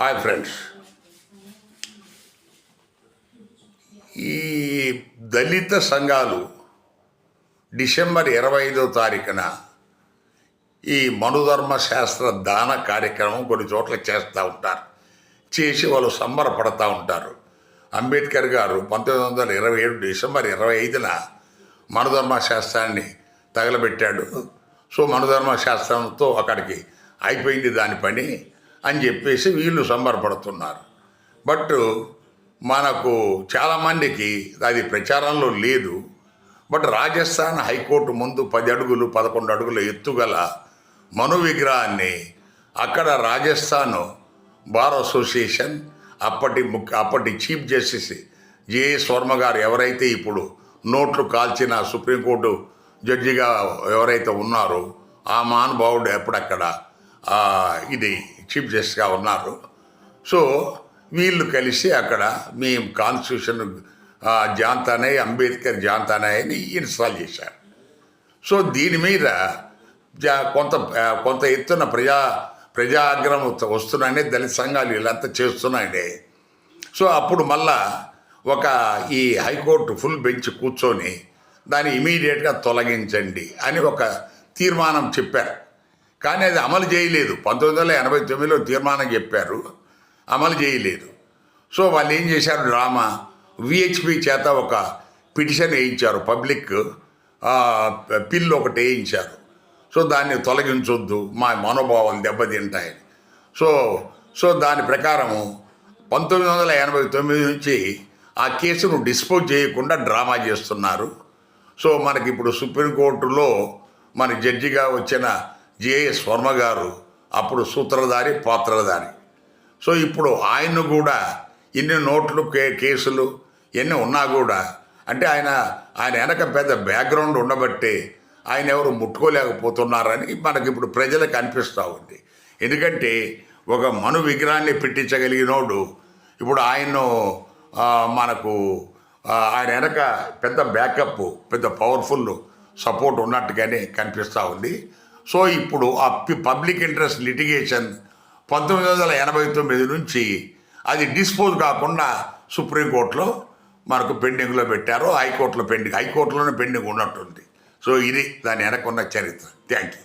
Hi friends, ఈ దళిత సంఘాలు December 25వ తారీఖున ఈ మనుధర్మ శాస్త్ర దాన కార్యక్రమం కొన్ని చోట్ల చేస్తూ ఉంటారు. చేసి వాళ్ళు సంబరపడతా ఉంటారు. అంబేద్కర్ గారు 1927 డిసెంబర్ 25న మనుధర్మ శాస్త్రాన్ని తగలబెట్టాడు. సో మనుధర్మ శాస్త్రంతో అక్కడికి అయిపోయింది దాని పని అని చెప్పేసి వీళ్ళు సంబరపడుతున్నారు. బట్ మనకు చాలామందికి అది ప్రచారంలో లేదు. బట్ రాజస్థాన్ హైకోర్టు ముందు 10 అడుగులు 11 అడుగుల ఎత్తుగల మను విగ్రహాన్ని అక్కడ రాజస్థాన్ బార్ అసోసియేషన్ అప్పటి చీఫ్ జస్టిస్ జేఎస్ వర్మ గారు ఎవరైతే ఇప్పుడు నోట్లు కాల్చిన సుప్రీంకోర్టు జడ్జిగా ఎవరైతే ఉన్నారో ఆ మహానుభావుడు ఎప్పుడక్కడ ఇది చీఫ్ జస్టిస్గా ఉన్నారు. సో వీళ్ళు కలిసి అక్కడ మేము కాన్స్టిట్యూషన్ జాంతానే అంబేద్కర్ జాంతానే అని ఇన్స్టాల్ చేశారు. సో దీని మీద కొంత ఎత్తున ప్రజాగ్రహం వస్తున్నాయని దళిత సంఘాలు వీళ్ళంతా చేస్తున్నాయండి. సో అప్పుడు మళ్ళా ఈ హైకోర్టు ఫుల్ బెంచ్ కూర్చొని దాన్ని ఇమీడియట్గా తొలగించండి అని ఒక తీర్మానం చెప్పారు. కానీ అది అమలు చేయలేదు. 1989లో తీర్మానం చెప్పారు, అమలు చేయలేదు. సో వాళ్ళు ఏం చేశారు, డ్రామా విహెచ్పి చేత ఒక పిటిషన్ వేయించారు, పబ్లిక్ పిల్ ఒకటి వేయించారు. సో దాన్ని తొలగించొద్దు, మా మనోభావాలు దెబ్బతింటాయని. సో దాని ప్రకారము 1989 నుంచి ఆ కేసును డిస్పోజ్ చేయకుండా డ్రామా చేస్తున్నారు. సో మనకి ఇప్పుడు సుప్రీంకోర్టులో మన జడ్జిగా వచ్చిన జేఎస్ వర్మ గారు అప్పుడు సూత్రధారి పాత్రధారి. సో ఇప్పుడు ఆయన్ను కూడా ఇన్ని నోట్లు కేసులు ఎన్ని ఉన్నా కూడా అంటే ఆయన వెనక పెద్ద బ్యాక్గ్రౌండ్ ఉండబట్టే ఆయన ఎవరు ముట్టుకోలేకపోతున్నారని మనకి ఇప్పుడు ప్రజలకు అనిపిస్తూ ఉంది. ఎందుకంటే ఒక మను విగ్రహాన్ని పెట్టించగలిగినోడు ఇప్పుడు ఆయన్ను మనకు ఆయన వెనక పెద్ద బ్యాకప్ పెద్ద పవర్ఫుల్ సపోర్ట్ ఉన్నట్టుగానే కనిపిస్తూ ఉంది. సో ఇప్పుడు ఆ పబ్లిక్ ఇంట్రెస్ట్ లిటిగేషన్ 1989 నుంచి అది డిస్పోజ్ కాకుండా సుప్రీంకోర్టులో మనకు పెండింగ్లో పెట్టారు, హైకోర్టులోనే పెండింగ్ ఉన్నట్టుంది. సో ఇది దాని వెనక ఉన్న చరిత్ర. Thank you.